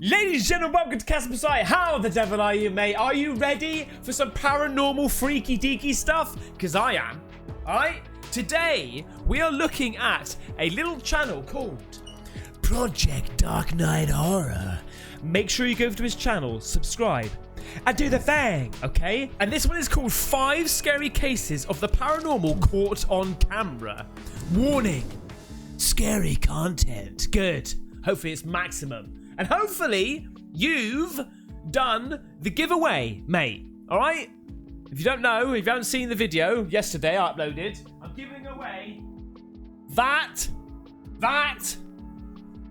Ladies and gentlemen, welcome to Caspersight. How the devil are you, mate? Are you ready for some paranormal freaky deaky stuff? Because I am. Alright? Today, we are looking at a little channel called Project Darknight Horror. Make sure you go to his channel, subscribe, and do the thing, okay? And this one is called 5 Scary Cases of the Paranormal Caught on Camera. Warning, scary content. Good. Hopefully it's maximum. And hopefully you've done the giveaway, mate. Alright? If you don't know, if you haven't seen the video yesterday I uploaded, I'm giving away that,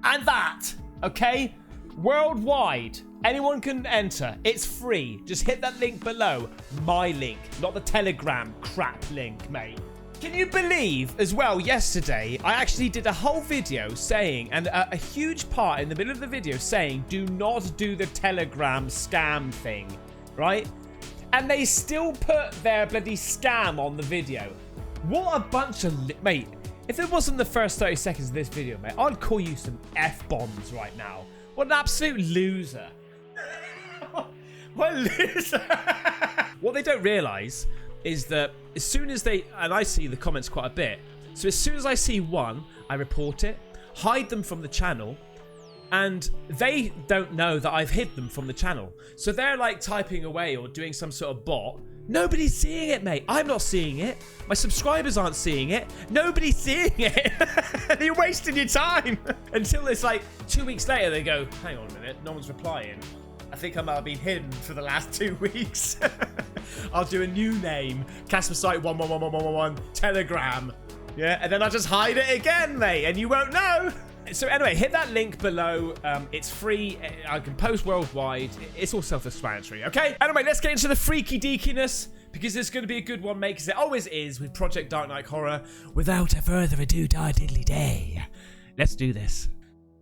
and that. Okay? Worldwide. Anyone can enter. It's free. Just hit that link below. My link, not the Telegram crap link, mate. Can you believe, as well, yesterday, I actually did a whole video saying, and a huge part in the middle of the video saying, do not do the Telegram scam thing, right? And they still put their bloody scam on the video. What a bunch of... Mate, if it wasn't the first 30 seconds of this video, mate, I'd call you some F-bombs right now. What an absolute loser. What a loser. What they don't realise is that as soon as they, and I see the comments quite a bit, so as soon as I see one, I report it, hide them from the channel, and they don't know that I've hid them from the channel. So they're like typing away or doing some sort of bot. Nobody's seeing it, mate. I'm not seeing it. My subscribers aren't seeing it. Nobody's seeing it. You're wasting your time. Until it's like 2 weeks later, they go, hang on a minute, no one's replying. I think I might have been hidden for the last 2 weeks. I'll do a new name. Caspersight 111111 Telegram. Yeah, and then I'll just hide it again, mate, and you won't know. So anyway, hit that link below. It's free. I can post worldwide. It's all self-explanatory, okay? Anyway, let's get into the freaky deakiness, because it's going to be a good one, mate, because it always is with Project Darknight Horror. Without a further ado, diddly day. Let's do this.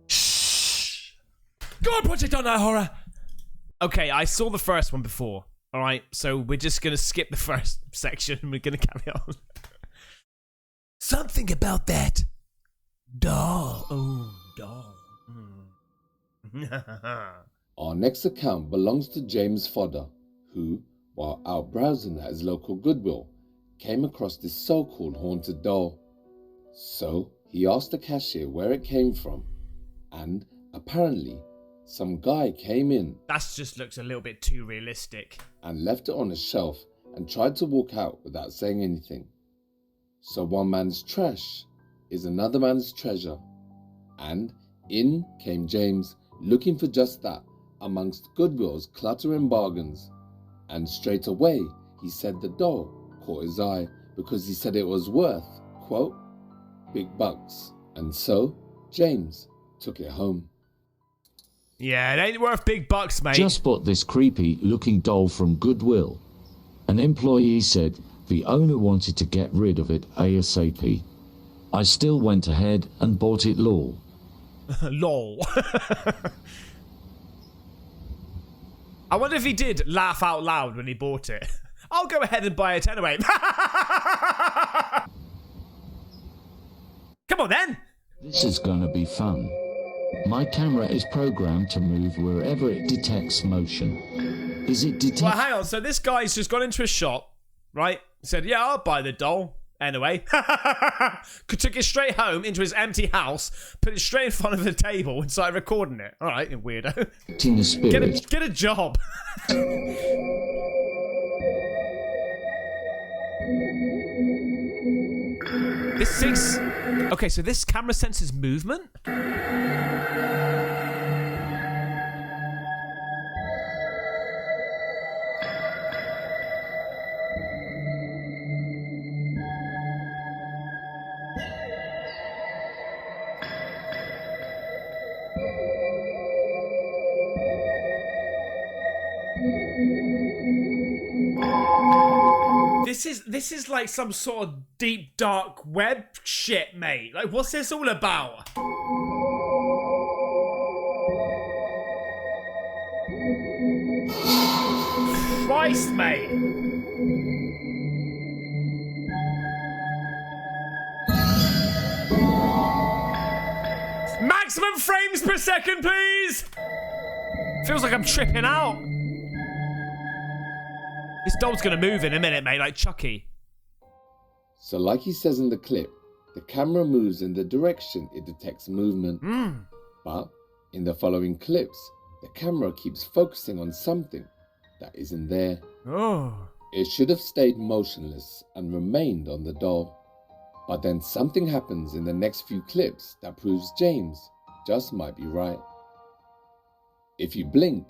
Shh. Go on, Project Darknight Horror. Okay, I saw the first one before. All right, so we're just going to skip the first section and we're going to carry on. Something about that doll. Oh, doll. Our next account belongs to James Fodder, who, while out browsing at his local Goodwill, came across this so-called haunted doll. So he asked the cashier where it came from, and apparently some guy came in. That just looks a little bit too realistic. And left it on a shelf and tried to walk out without saying anything. So one man's trash is another man's treasure. And in came James looking for just that amongst Goodwill's cluttering bargains. And straight away he said the doll caught his eye because he said it was worth, quote, big bucks. And so James took it home. Yeah, it ain't worth big bucks, mate. Just bought this creepy looking doll from Goodwill. An employee said the owner wanted to get rid of it ASAP. I still went ahead and bought it, lol. Lol. I wonder if he did laugh out loud when he bought it. I'll go ahead and buy it anyway. Come on then. This is gonna be fun. My camera is programmed to move wherever it detects motion. Is it detect? Well, hang on. So this guy's just gone into a shop, right? Said, yeah, I'll buy the doll. Anyway. Took it straight home into his empty house, put it straight in front of the table and started recording it. All right, you weirdo. In the spirit. Get a job. This thing's... Okay, so this camera senses movement? This is like some sort of deep dark web shit, mate. Like, what's this all about? Christ, mate. Maximum frame frames per second, please! Feels like I'm tripping out. This doll's gonna move in a minute, mate, like Chucky. So like he says in the clip, the camera moves in the direction it detects movement. But in the following clips, the camera keeps focusing on something that isn't there. Oh. It should have stayed motionless and remained on the doll. But then something happens in the next few clips that proves James just might be right. If you blink,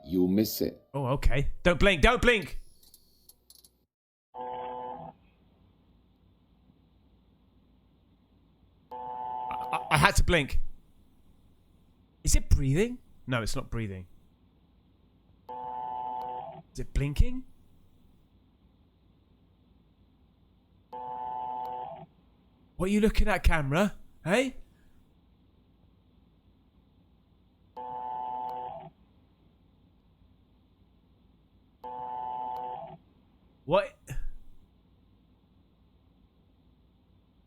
you'll miss it. Oh, okay. Don't blink, don't blink! I had to blink. Is it breathing? No, it's not breathing. Is it blinking? What are you looking at, camera? Hey? What?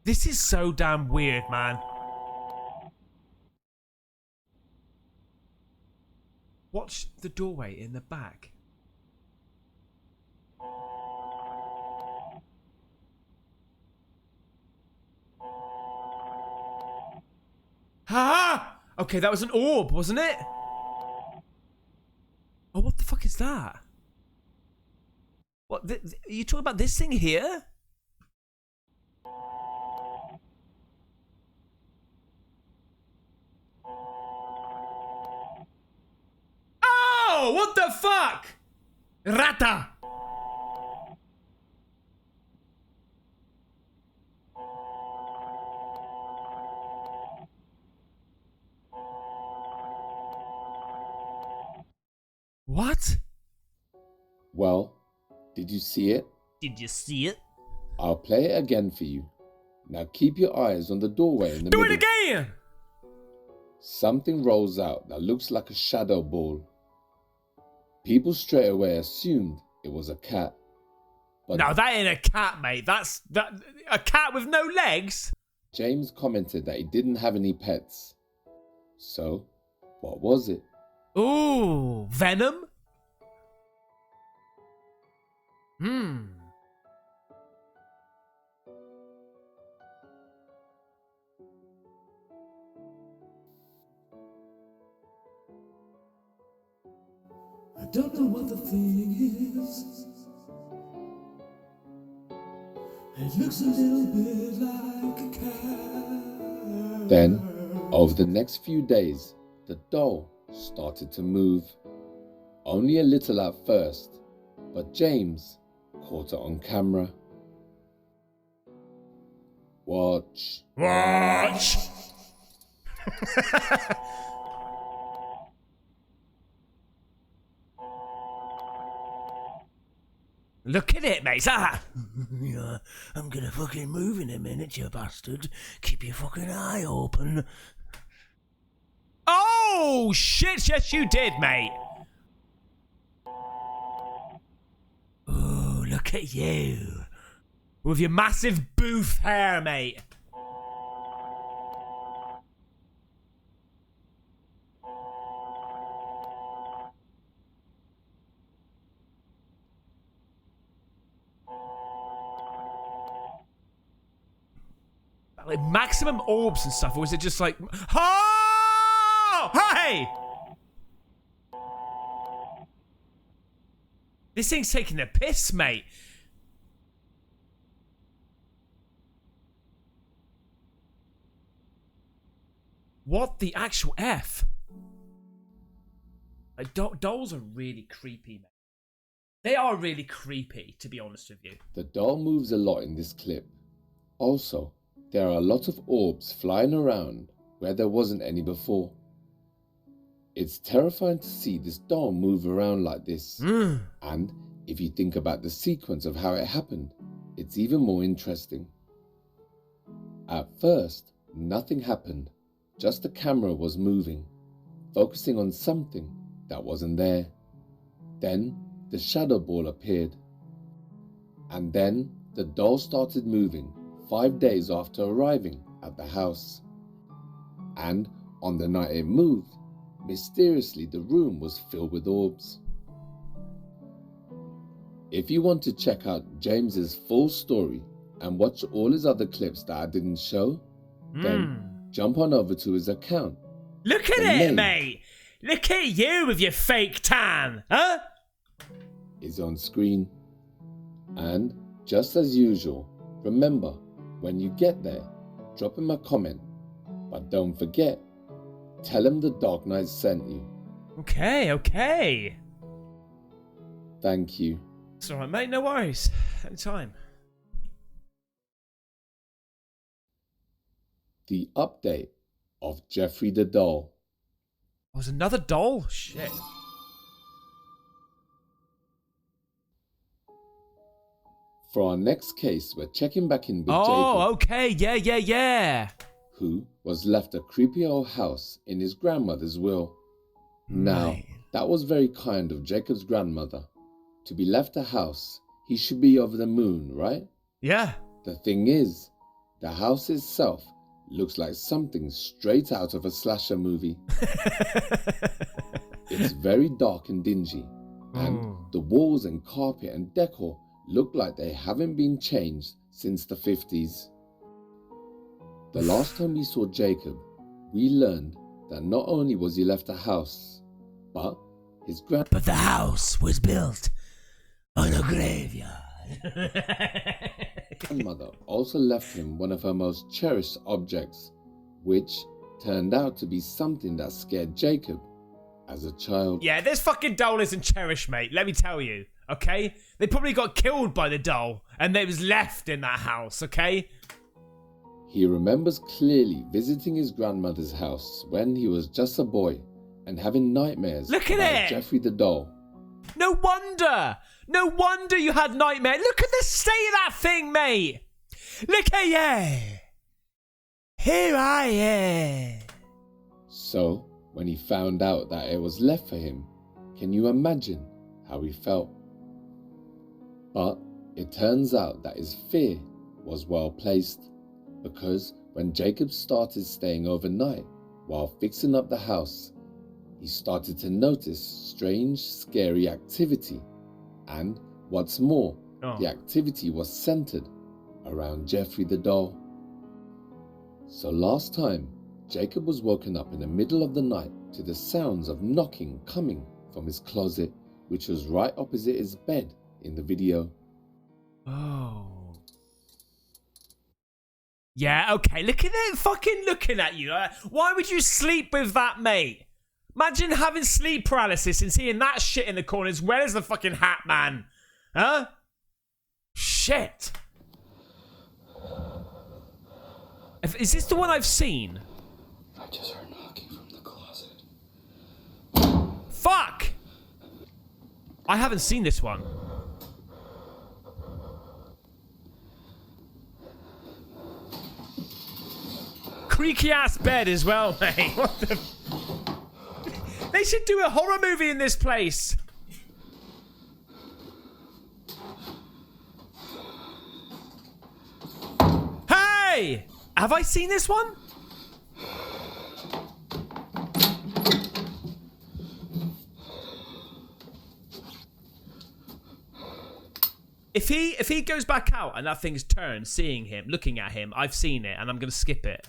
This is so damn weird, man. Watch the doorway in the back. Ha! Okay, that was an orb, wasn't it? Oh, what the fuck is that? What? Are you talking about this thing here? Oh, what the fuck? Rata! What? Well, did you see it? Did you see it? I'll play it again for you. Now keep your eyes on the doorway in the Do middle. it again! Something rolls out that looks like a shadow ball. People straight away assumed it was a cat. But No, that ain't a cat, mate. That's a cat with no legs. James commented that he didn't have any pets. So, what was it? Ooh, Venom? I don't know what the thing is. It looks a little bit like a cat. Then, over the next few days, the doll started to move. Only a little at first, but James caught it on camera. Watch. Watch! Look at it, mate. Ah. Yeah, I'm gonna fucking move in a minute, you bastard. Keep your fucking eye open. Oh, shit. Yes, you did, mate. Oh, look at you. With your massive boof hair, mate. Like maximum orbs and stuff, or is it just like, oh, hey! This thing's taking the piss, mate. What the actual F? Like, dolls are really creepy, mate. They are really creepy, to be honest with you. The doll moves a lot in this clip. Also, there are a lot of orbs flying around where there wasn't any before. It's terrifying to see this doll move around like this. And if you think about the sequence of how it happened, it's even more interesting. At first, nothing happened. Just the camera was moving, focusing on something that wasn't there. Then the shadow ball appeared. And then the doll started moving 5 days after arriving at the house. And On the night it moved, mysteriously the room was filled with orbs. If you want to check out James's full story and watch all his other clips that I didn't show, then jump on over to his account. Look at it, mate! Look at you with your fake tan, huh? Is on screen. And just as usual, remember, when you get there, drop him a comment. But don't forget, tell him the Darknight sent you. Okay. Thank you. It's alright, mate, no worries. Anytime. The update of Jeffrey the Doll. Oh, there's another doll? Shit. For our next case, we're checking back in with Jacob. Oh, okay, yeah. Who was left a creepy old house in his grandmother's will. Now, that was very kind of Jacob's grandmother. To be left a house, he should be over the moon, right? Yeah. The thing is, the house itself looks like something straight out of a slasher movie. It's very dark and dingy, and the walls and carpet and decor look like they haven't been changed since the 50s. The last time we saw Jacob, we learned that not only was he left a house, but But the house was built on a graveyard. grandmother also left him one of her most cherished objects, which turned out to be something that scared Jacob as a child. Yeah, this fucking doll isn't cherished, mate. Let me tell you, okay? They probably got killed by the doll, and it was left in that house, okay? He remembers clearly visiting his grandmother's house when he was just a boy and having nightmares Look at about it! Jeffrey the doll. No wonder you had nightmares. Look at the state of that thing, mate. Look at you. Here I am. So, when he found out that it was left for him, can you imagine how he felt? But it turns out that his fear was well placed, because when Jacob started staying overnight while fixing up the house, he started to notice strange, scary activity. And what's more, the activity was centered around Jeffrey the doll. So last time, Jacob was woken up in the middle of the night to the sounds of knocking coming from his closet, which was right opposite his bed in the video. Oh. Yeah, okay, look at it fucking looking at you. Why would you sleep with that, mate? Imagine having sleep paralysis and seeing that shit in the corner as well as the fucking hat man. Huh? Shit. Is this the one I've seen? I just heard knocking from the closet. Fuck! I haven't seen this one. Creaky ass bed as well, mate. What the... They should do a horror movie in this place. Hey! Have I seen this one? If he goes back out and that thing's turned, seeing him, looking at him, I've seen it and I'm gonna skip it.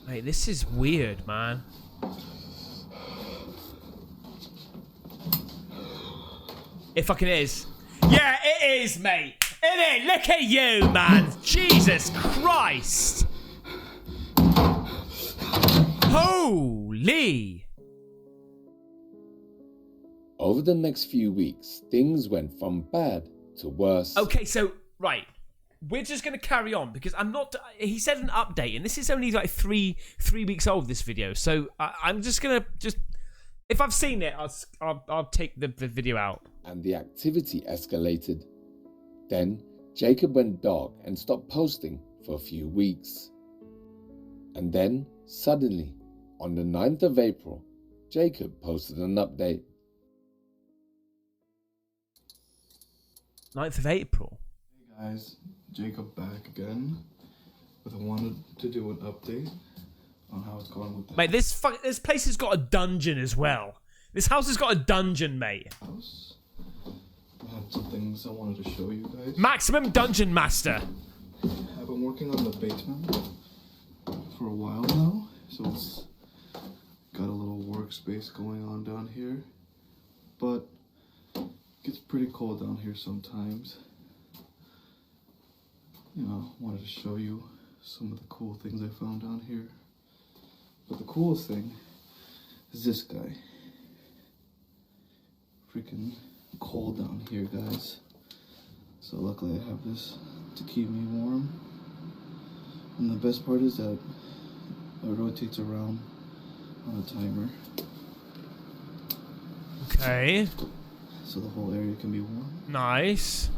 Wait, this is weird, man. It fucking is. Yeah, it is, mate. It is. Look at you, man. Jesus Christ. Holy. Over the next few weeks, things went from bad to worse. Okay, so, right. We're just going to carry on because I'm not... He said an update, and this is only like three weeks old, this video. So I'm just going to... If I've seen it, I'll take the video out. And the activity escalated. Then, Jacob went dark and stopped posting for a few weeks. And then, suddenly, on the 9th of April, Jacob posted an update. 9th of April. Hey guys, Jacob back again. But I wanted to do an update on how it's going with the Mate, this place has got a dungeon as well. This house has got a dungeon, mate. house. I had some things I wanted to show you guys. Maximum Dungeon Master. I've been working on the basement for a while now, so it's got a little workspace going on down here. But it gets pretty cold down here sometimes. You know, wanted to show you some of the cool things I found down here. But the coolest thing is this guy. Freaking cold down here, guys. So luckily I have this to keep me warm. And the best part is that it rotates around on a timer. Okay. So the whole area can be warm. Nice.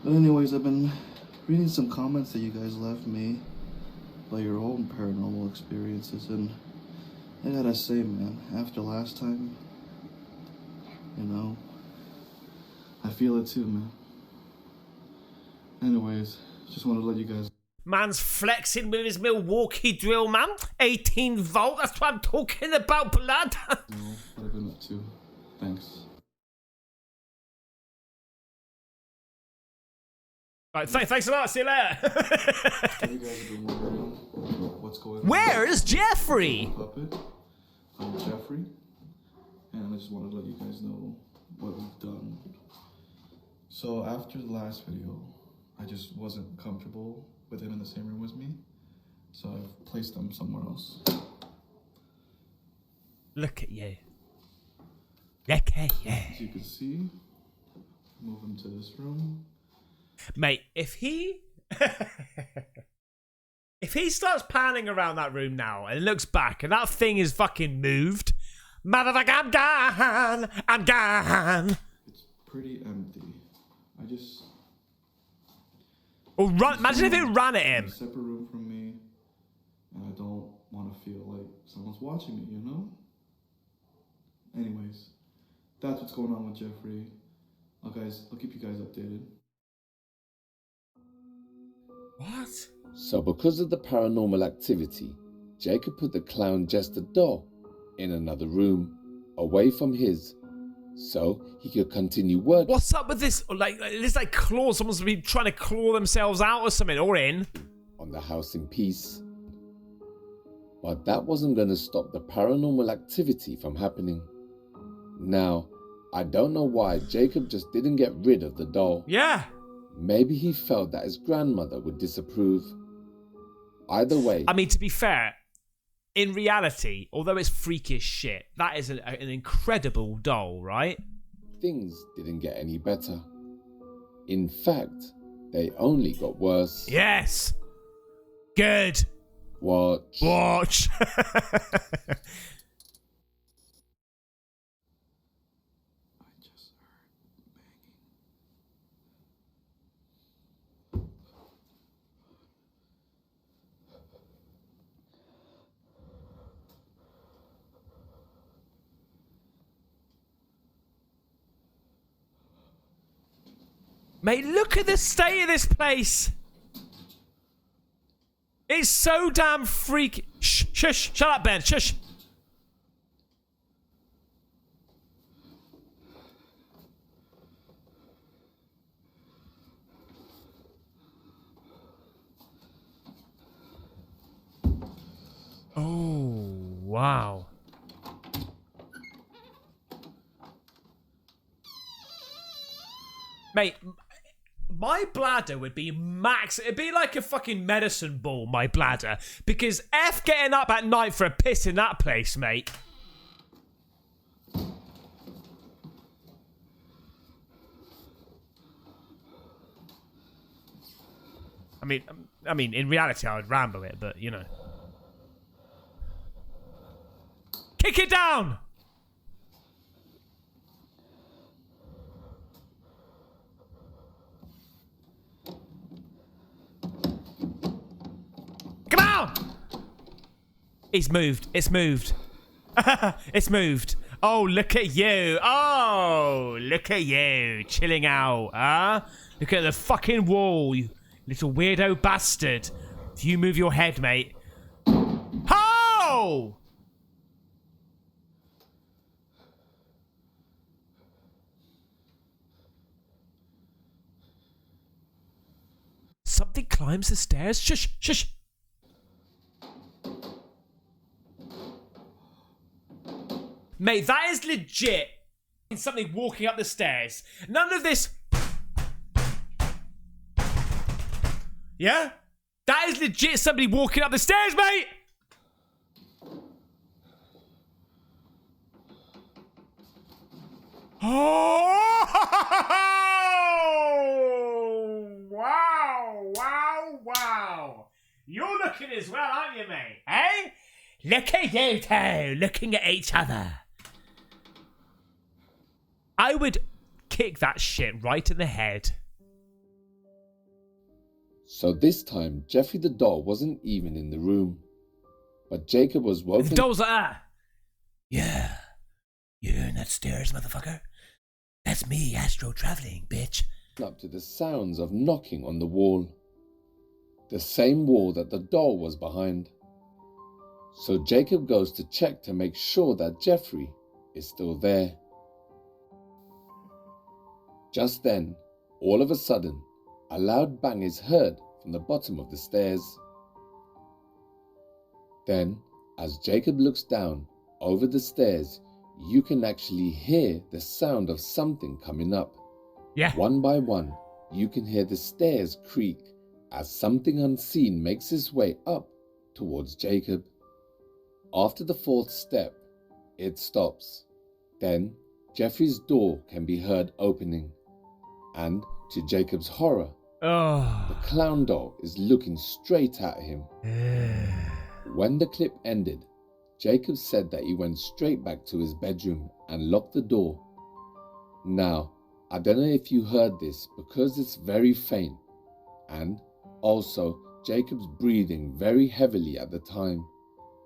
But anyways, I've been reading some comments that you guys left me about your own paranormal experiences, and I gotta say, man, after last time, you know, I feel it too, man. Anyways, just wanted to let you guys. Man's flexing with his Milwaukee drill, man. 18 volt, that's what I'm talking about, blood. know what I've been up to. Thanks. Right, thanks a lot, see you later. You guys have been wondering what's going on. Where's Jeffrey? Puppet. I'm Jeffrey, and I just wanted to let you guys know what we've done. So after the last video, I just wasn't comfortable with him in the same room as me, so I've placed him somewhere else. Look at you. Look at you. As you can see, move him to this room. Mate, if he starts panning around that room now and looks back and that thing is fucking moved, motherfucker, I'm gone. It's pretty empty. I just Or run. Imagine if it ran at him. a separate room from me, and I don't want to feel like someone's watching me, you know? Anyways, that's what's going on with Jeffrey. I'll keep you guys updated. What? So because of the paranormal activity, Jacob put the clown jester doll in another room, away from his, so he could continue working What's up with this? Like, it's like claws. Someone's been trying to claw themselves out or something, or in. on the house in peace. But that wasn't going to stop the paranormal activity from happening. Now, I don't know why Jacob just didn't get rid of the doll. Yeah. Maybe he felt that his grandmother would disapprove. Either way, I mean, to be fair, in reality, although it's freakish shit, that is an incredible doll, right? things didn't get any better. In fact, they only got worse. Yes. Good. Watch. Watch. Mate, look at the state of this place. It's so damn freaky. Shh, shush, shut up, Ben, shush. Oh, wow. Mate, my bladder would be max. It'd be like a fucking medicine ball, my bladder. Because F getting up at night for a piss in that place, mate. I mean, in reality, I would ramble it, but you know. Kick it down! Come on! It's moved. It's moved. It's moved. Oh, look at you. Oh, look at you. Chilling out, huh? Look at the fucking wall, you little weirdo bastard. If you move your head, mate. Oh! Something climbs the stairs. Shush, shush. Mate, that is legit. Something walking up the stairs. None of this. Yeah? That is legit somebody walking up the stairs, mate! Oh! Wow, wow, wow. You're looking as well, aren't you, mate? Eh? Look at you two, looking at each other. I would kick that shit right in the head. So this time, Jeffrey the doll wasn't even in the room. But Jacob was woken The doll's like that. Yeah. You hearing that stairs, motherfucker? That's me astro traveling, bitch. up to the sounds of knocking on the wall. The same wall that the doll was behind. So Jacob goes to check to make sure that Jeffrey is still there. Just then, all of a sudden, a loud bang is heard from the bottom of the stairs. Then, as Jacob looks down over the stairs, you can actually hear the sound of something coming up. Yeah. One by one, you can hear the stairs creak as something unseen makes its way up towards Jacob. After the fourth step, it stops. Then, Jeffrey's door can be heard opening. And, to Jacob's horror, the clown doll is looking straight at him. When the clip ended, Jacob said that he went straight back to his bedroom and locked the door. Now, I don't know if you heard this because it's very faint, and also Jacob's breathing very heavily at the time.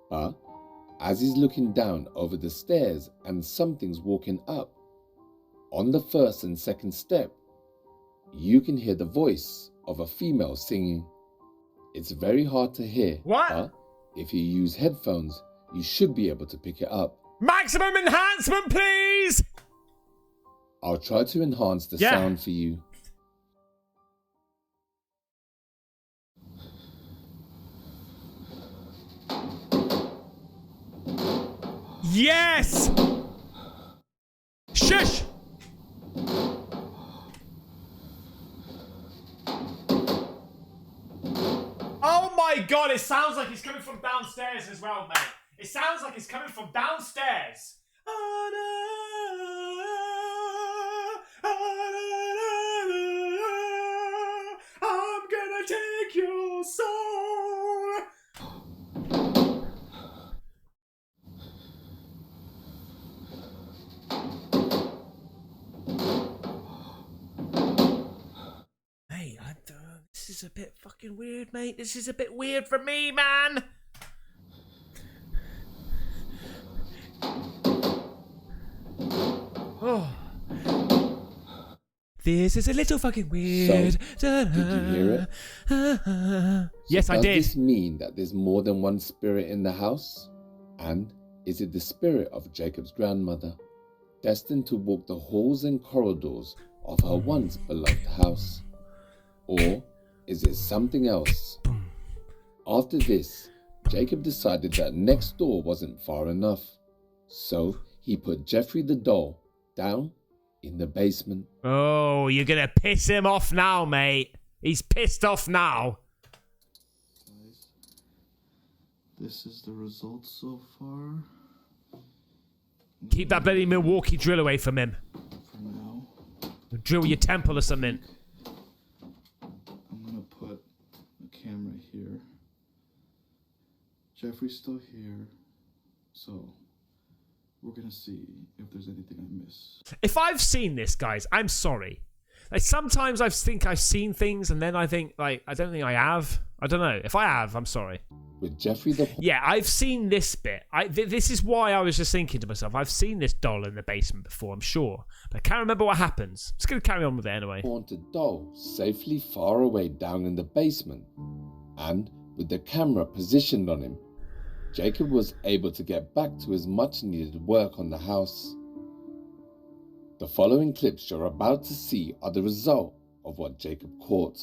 But as he's looking down over the stairs and something's walking up, on the first and second step, you can hear the voice of a female singing. It's very hard to hear, but if you use headphones, you should be able to pick it up. Maximum enhancement, please! I'll try to enhance the sound for you. Yes! Shush! Oh my god, it sounds like it's coming from downstairs as well, mate. It sounds like it's coming from downstairs. I'm gonna take your soul. Hey, this is a bit fucking weird, mate. This is a bit weird for me, man. Oh. This is a little fucking weird. So, did you hear it? Yes, I did. Does this mean that there's more than one spirit in the house? And is it the spirit of Jacob's grandmother, destined to walk the halls and corridors of her once beloved house? Or is it something else? After this, Jacob decided that next door wasn't far enough. So he put Jeffrey the doll down in the basement. Oh, you're gonna piss him off now, mate. He's pissed off now. Guys, this is the result so far. Keep that bloody Milwaukee drill away from him. For now, Drill your temple or something. I'm gonna put a camera here. Jeffrey's still here, so we're gonna see if there's anything I miss. If I've seen this, guys, I'm sorry. Like, sometimes I think I've seen things and then I think, like, I don't think I have. I don't know. If I have, I'm sorry. with Jeffrey the Yeah, I've seen this bit. This is why I was just thinking to myself, I've seen this doll in the basement before, I'm sure. But I can't remember what happens. Just going to carry on with it anyway. haunted doll safely far away down in the basement, and with the camera positioned on him, Jacob was able to get back to his much needed work on the house. The following clips you're about to see are the result of what Jacob caught.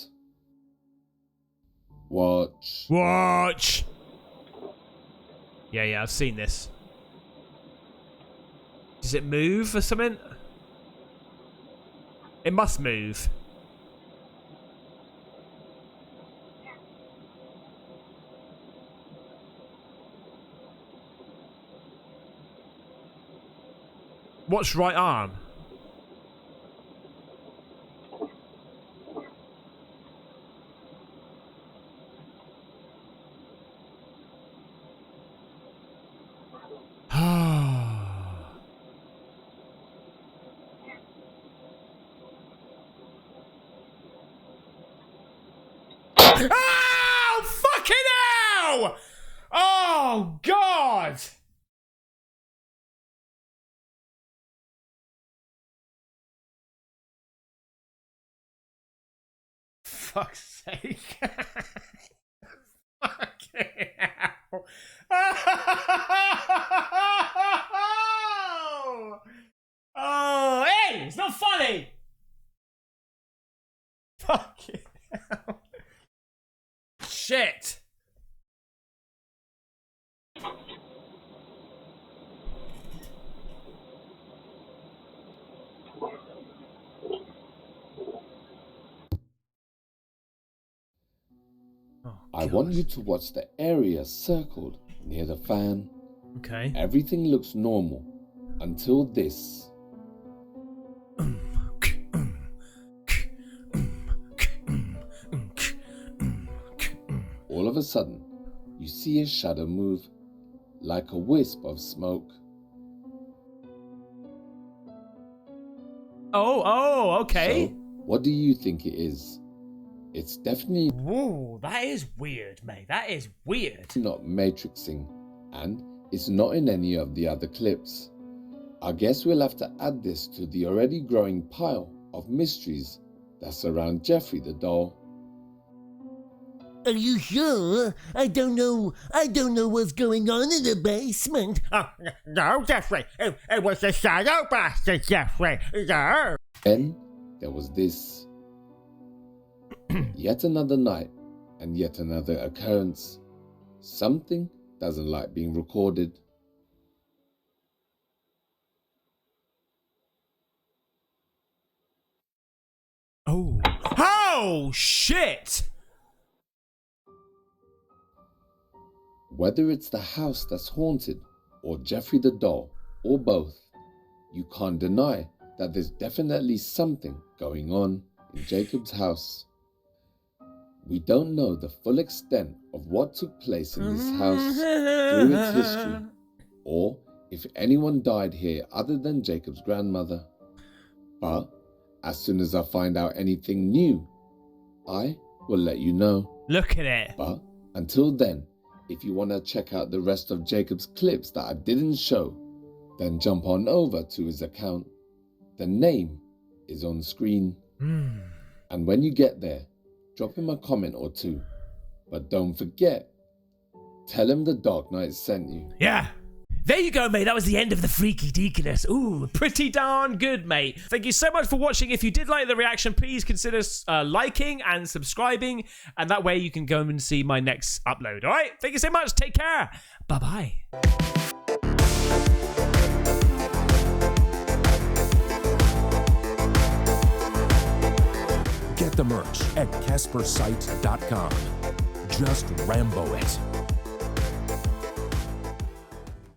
Watch. Watch! Yeah, I've seen this. Does it move or something? It must move. Watch right arm. Oh, fucking hell! Oh, God! Fuck's sake. Fucking hell. Oh, hey, it's not funny. Fucking hell. Shit. I want you to watch the area circled near the fan. Okay. Everything looks normal until this. All of a sudden, you see a shadow move, like a wisp of smoke. Oh, okay. So, what do you think it is? It's definitely Whoa, that is weird, mate. That is weird. not matrixing, and it's not in any of the other clips. I guess we'll have to add this to the already growing pile of mysteries that surround Jeffrey the doll. Are you sure? I don't know what's going on in the basement. Oh, no, Jeffrey. It was a shadow bastard, Jeffrey. No. Then there was this. Yet another night and yet another occurrence. Something doesn't like being recorded. Oh. Oh, shit! Whether it's the house that's haunted, or Jeffrey the doll, or both, you can't deny that there's definitely something going on in Jacob's house. We don't know the full extent of what took place in this house through its history, or if anyone died here other than Jacob's grandmother. But as soon as I find out anything new, I will let you know. Look at it. But until then, if you want to check out the rest of Jacob's clips that I didn't show, then jump on over to his account. The name is on screen. And when you get there, drop him a comment or two. But don't forget, tell him the Darknight sent you. Yeah. There you go, mate. That was the end of the Freaky Deaconess. Ooh, pretty darn good, mate. Thank you so much for watching. If you did like the reaction, please consider liking and subscribing. And that way you can go and see my next upload. All right? Thank you so much. Take care. Bye-bye. Get the merch at Caspersight.com. Just Rambo it.